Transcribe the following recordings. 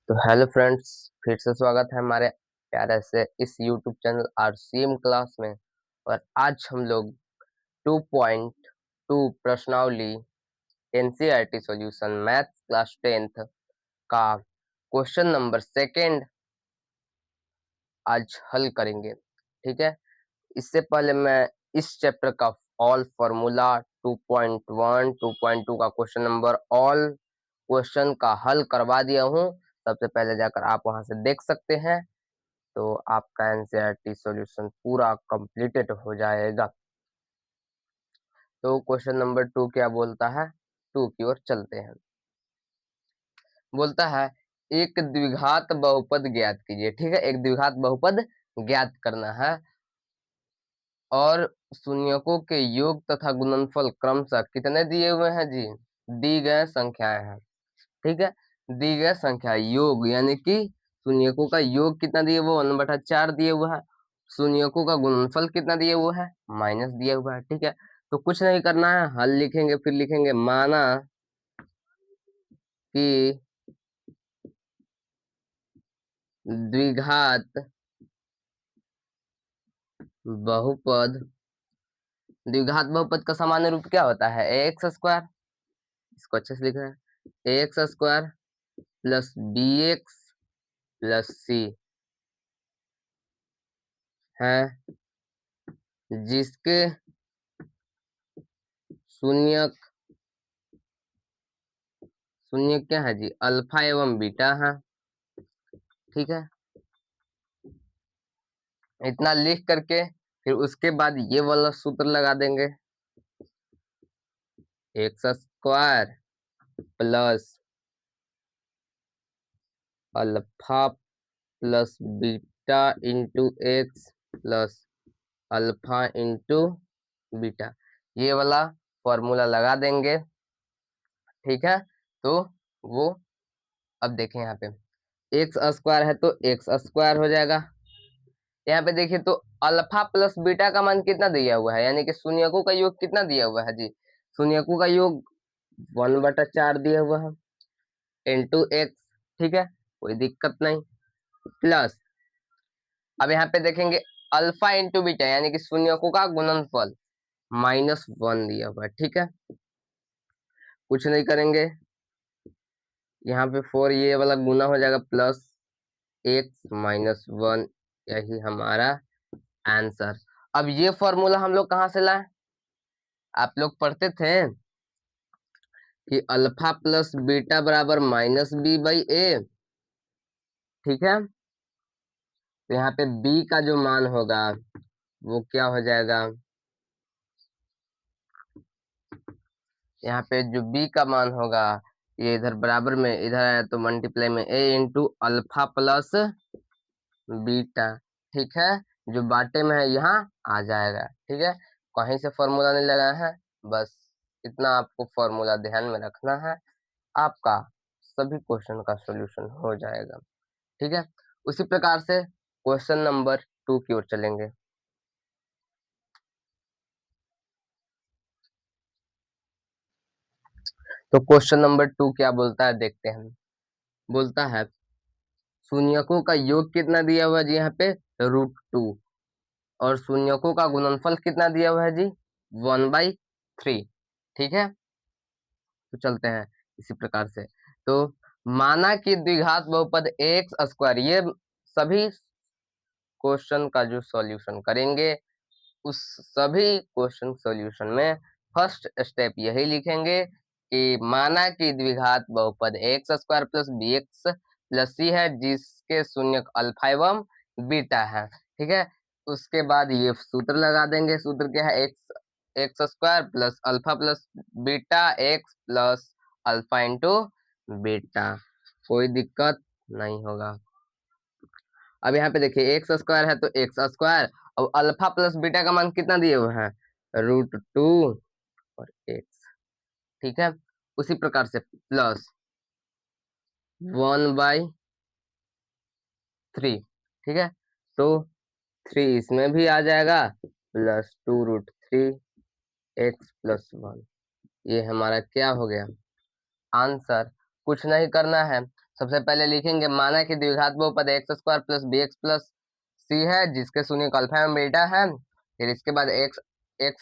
तो hello friends, फिर से स्वागत है हमारे प्यारे से इस यूट्यूब चैनल आरसीएम क्लास में। और आज हम लोग 2.2 प्रश्नावली NCERT solution maths class 10th का क्वेश्चन नंबर सेकंड आज हल करेंगे। ठीक है, इससे पहले मैं इस चैप्टर का ऑल फॉर्मूला 2.1 2.2 का क्वेश्चन नंबर ऑल क्वेश्चन का हल करवा दिया हूँ। सबसे पहले जाकर आप वहां से देख सकते हैं, तो आपका एनसीईआरटी सॉल्यूशन पूरा कंप्लीटेड हो जाएगा। तो क्वेश्चन नंबर 2 क्या बोलता है, 2 की ओर चलते हैं। बोलता है एक द्विघात बहुपद ज्ञात कीजिए। ठीक है, एक द्विघात बहुपद ज्ञात करना है और शून्यकों के योग तथा गुणनफल क्रमशः कितने दिए हुए हैं जी, दी गए संख्याएं हैं। ठीक है, दी गए संख्या योग यानी कि शून्यकों का योग कितना दिए वो 1/4 दिए हुआ है। शून्यकों का गुणनफल कितना दिए हुआ है, माइनस दिया हुआ है। ठीक है, तो कुछ नहीं करना है, हल लिखेंगे, फिर लिखेंगे माना कि द्विघात बहुपद, द्विघात बहुपद का सामान्य रूप क्या होता है, एक्स स्क्वायर। इसको अच्छे से लिख रहे हैं, X square plus B X plus C है, जिसके शून्य शून्य क्या है जी, अल्फा एवं बीटा है। ठीक है, इतना लिख करके फिर उसके बाद ये वाला सूत्र लगा देंगे, x square plus alpha plus beta into x plus alpha into beta, ये वाला फॉर्मूला लगा देंगे। ठीक है, तो वो अब देखें यहाँ पे एक्स स्क्वायर है तो एक्स स्क्वायर हो जाएगा। यहाँ पे देखिए तो अल्फा प्लस बीटा का मान कितना दिया हुआ है, यानी कि शून्यकों का योग कितना दिया हुआ है जी, शून्यकों का योग 1/4 दिया हुआ है इंटू एक्स। ठीक है, कोई दिक्कत नहीं। प्लस अब यहाँ पे देखेंगे अल्फा इंटू बीटा यानी कि शून्यकों का गुणनफल -1 दिया हुआ है। ठीक है, कुछ नहीं करेंगे, यहाँ पे 4 ये वाला गुना हो जाएगा प्लस एक्स -1, यही हमारा आंसर। अब ये फॉर्मूला हम लोग कहाँ से लाए, आप लोग पढ़ते थे कि अल्फा प्लस बीटा बराबर -b/a। ठीक है, तो यहाँ पे b का जो मान होगा वो क्या हो जाएगा, यहाँ पे जो b का मान होगा ये इधर बराबर में इधर आया तो मल्टीप्लाई में a into alpha plus beta. ठीक है, जो बाटे में है यहाँ आ जाएगा। ठीक है, कहीं से फॉर्मूला नहीं लगाया है, बस इतना आपको फॉर्मूला ध्यान में रखना है, आपका सभी क्वेश्चन का सॉल्यूशन हो जाएगा। ठीक है, उसी प्रकार से क्वेश्चन नंबर 2 की ओर चलेंगे। तो क्वेश्चन नंबर 2 क्या बोलता है देखते हैं। बोलता है शून्यकों का योग कितना दिया हुआ है जी, यहाँ पे √2, और शून्यकों का गुणनफल कितना दिया हुआ है जी, 1/3। ठीक है, तो चलते हैं इसी प्रकार से। तो माना कि द्विघात बहुपद एक्स स्क्वायर, ये सभी क्वेश्चन का जो सॉल्यूशन करेंगे उस सभी क्वेश्चन सॉल्यूशन में फर्स्ट स्टेप यही लिखेंगे कि माना कि द्विघात बहुपद X square plus B X plus C है, जिसके शून्यक अल्फा एवं बीटा है। ठीक है, उसके बाद ये सूत्र लगा देंगे, सूत्र क्या है, x square plus alpha plus beta x plus alpha into beta, कोई दिक्कत नहीं होगा। अब यहाँ पे देखिए एक्स स्क्वायर है तो एक्स स्क्वायर, अब अल्फा प्लस बीटा का मान कितना दिए हुए हैं, √2 और एक्स। ठीक है, उसी प्रकार से प्लस 1/3। ठीक है, तो 3 इसमें भी आ जाएगा प्लस 2√3 एक्स प्लस 1, ये हमारा क्या हो गया आंसर। कुछ नहीं करना है। सबसे पहले लिखेंगे माना कि द्विघात बहुपद X square plus B X plus C है जिसके शून्य अल्फा एवं बीटा है। फिर इसके बाद x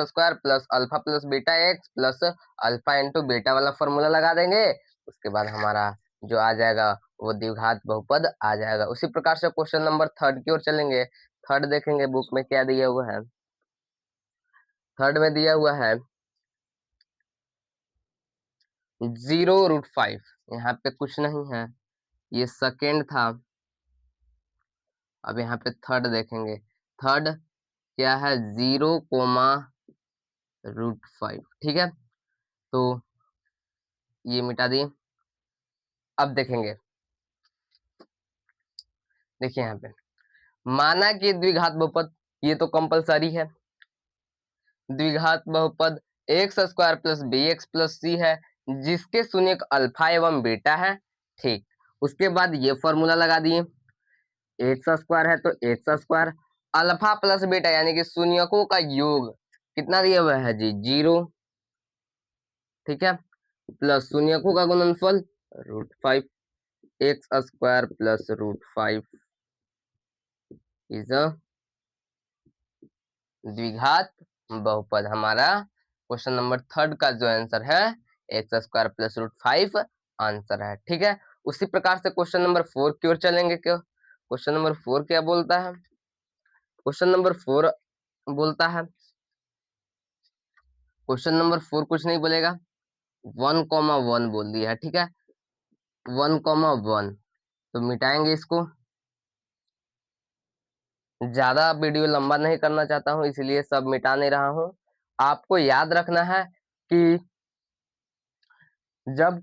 square plus alpha plus beta x plus alpha into beta वाला फॉर्मूला लगा देंगे। उसके बाद हमारा जो आ जाएगा वो द्विघात बहुपद आ जाएगा। उसी प्रकार से क्वेश्चन नंबर 3 की ओर चलेंगे। थर्ड देखेंगे बुक में क्या दिया हुआ है। थर्ड में दिया हुआ है 0√5। यहाँ पे कुछ नहीं है, ये सेकेंड था। अब यहाँ पे थर्ड देखेंगे। थर्ड क्या है 0,√5। ठीक है, तो ये मिटा दिए। अब देखेंगे, देखिए यहाँ पे माना कि द्विघात बहुपद, ये तो कंपलसरी है। द्विघात बहुपद X square plus B X plus C है जिसके शून्य अल्फा एवं बीटा है। ठीक, उसके बाद ये फॉर्मूला लगा दिए। एक्स स्क्वायर है तो x square alpha plus beta यानी कि शून्यकों का योग कितना दिया हुआ है जी 0। ठीक है, प्लस शून्यकों का गुणनफल √5। X square plus √5 is a द्विघात बहुपद। हमारा क्वेश्चन नंबर 3 का जो आंसर है एक्स स्क्वायर प्लस √5 आंसर है। ठीक है, उसी प्रकार से क्वेश्चन नंबर 4 की ओर चलेंगे। क्यों, क्वेश्चन नंबर 4 क्या बोलता है। क्वेश्चन नंबर 4 बोलता है, क्वेश्चन नंबर 4 कुछ नहीं बोलेगा, 1,1 बोल दिया है। ठीक है, 1,1 तो मिटाएंगे इसको। ज्यादा वीडियो लंबा नहीं करना चाहता हूं इसलिए सब मिटा नहीं रहा हूं। आपको याद रखना है कि जब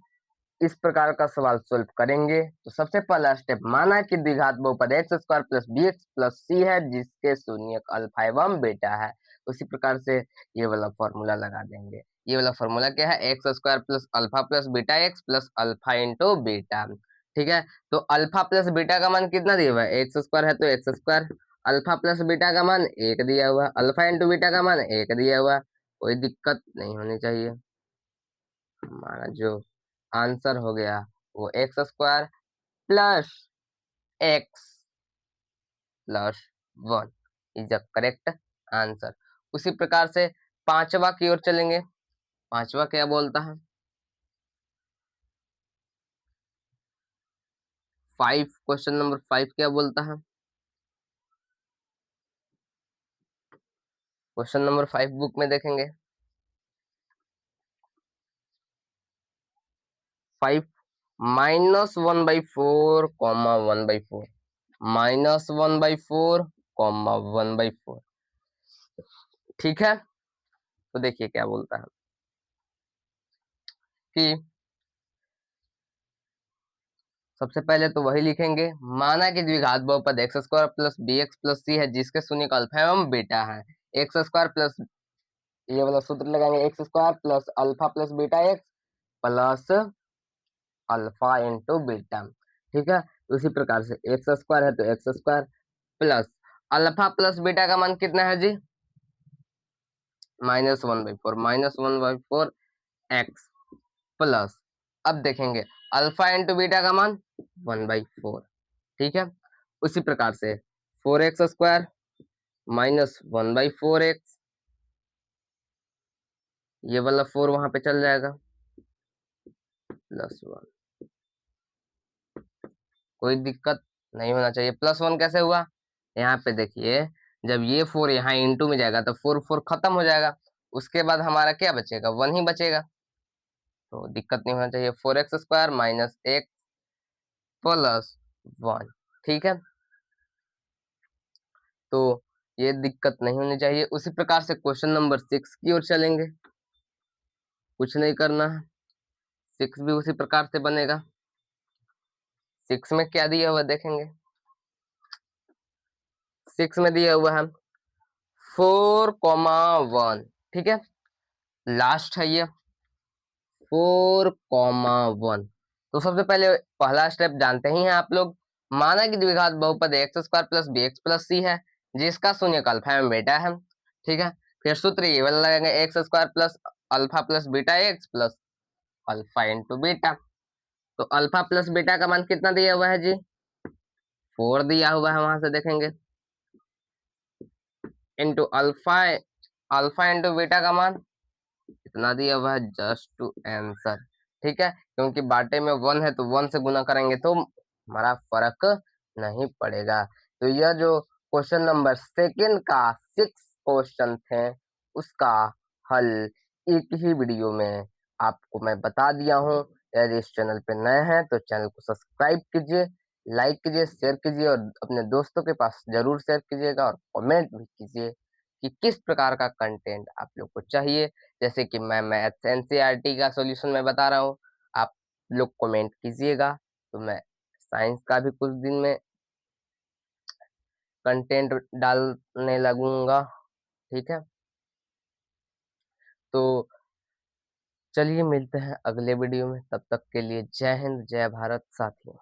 इस प्रकार का सवाल सॉल्व करेंगे तो सबसे पहला स्टेप माना कि द्विघात बहुपद X square plus B X plus C है जिसके शून्य अल्फा एवं बीटा है। उसी प्रकार से ये वाला फॉर्मूला लगा देंगे। ये वाला फॉर्मूला क्या है, x square plus alpha plus beta x plus alpha into beta. ठीक है, तो अल्फा प्लस बीटा का मान कितना दिया हुआ है, एक्स स्क्वायर है तो x square, alpha plus beta का मान 1 दिया हुआ, अल्फा इंटू बीटा का मान 1 दिया हुआ। कोई दिक्कत नहीं होनी चाहिए। हमारा जो आंसर हो गया वो x square plus x plus 1 is the correct answer. उसी प्रकार से पांचवा की ओर चलेंगे। पांचवा क्या बोलता है, 5, क्वेश्चन नंबर 5 क्या बोलता है। क्वेश्चन नंबर 5 बुक में देखेंगे। 5 -1/4 1/4 -1/4 1/4। ठीक है, तो देखिए क्या बोलता है कि सबसे पहले तो वही लिखेंगे माना कि द्विघात बहुपद X square plus B X plus C है जिसके शून्य अल्फा एवं बीटा है। एक्स स्क्वायर प्लस, ये वाला सूत्र लगाएंगे, x square plus alpha plus beta x plus alpha into beta. ठीक है, उसी प्रकार से एक्स स्क्वायर है तो x square plus alpha plus beta का मान कितना है जी -1/4 एक्स प्लस, अब देखेंगे अल्फा इंटू बीटा का मान 1/4। ठीक है, उसी प्रकार से 4x स्क्वायर -1/4x, ये वाला 4 वहां पे चल जाएगा +1। कोई दिक्कत नहीं होना चाहिए। +1 कैसे हुआ, यहाँ पे देखिए जब ये 4 यहाँ इंटू में जाएगा तो 4 खत्म हो जाएगा। उसके बाद हमारा क्या बचेगा, 1 ही बचेगा, तो दिक्कत नहीं होना चाहिए। 4x square -x +1। ठीक है, तो ये दिक्कत नहीं होनी चाहिए। उसी प्रकार से क्वेश्चन नंबर 6 की ओर चलेंगे। कुछ नहीं करना है, 6 भी उसी प्रकार से बनेगा। 6 में क्या दिया हुआ देखेंगे। 6 में दिया हुआ है 4,1। ठीक है, लास्ट है ये 4,1। तो सबसे पहले पहला स्टेप जानते ही हैं आप लोग, माना कि द्विघात बहुपद X square plus B X plus C है जिसका शून्य अल्फा एवं बीटा है। ठीक है, फिर सूत्र ये वाला लगाएंगे, x square plus alpha plus beta x plus alpha into beta. तो अल्फा प्लस बीटा का मान कितना दिया हुआ है जी? 4 दिया हुआ है, वहां से देखेंगे। Into alpha, alpha into beta का मान कितना दिया हुआ है? Just to answer. ठीक है, क्योंकि बाटे में 1 है तो 1 से गुना करेंगे तो हमारा फर्क नहीं पड़ेगा। तो यह जो क्वेश्चन नंबर सेकंड का 6 क्वेश्चन थे उसका हल एक ही वीडियो में आपको मैं बता दिया हूँ। यदि इस चैनल पे नए हैं तो चैनल को सब्सक्राइब कीजिए, लाइक कीजिए, शेयर कीजिए और अपने दोस्तों के पास जरूर शेयर कीजिएगा और कमेंट भी कीजिए कि किस प्रकार का कंटेंट आप लोग को चाहिए। जैसे कि मैं मैथ्स एनसीईआरटी का सॉल्यूशन मैं बता रहा हूँ, आप लोग कमेंट कीजिएगा तो मैं साइंस का भी कुछ दिन में कंटेंट डालने लगूंगा। ठीक है, तो चलिए मिलते हैं अगले वीडियो में, तब तक के लिए जय हिंद जय भारत साथियों।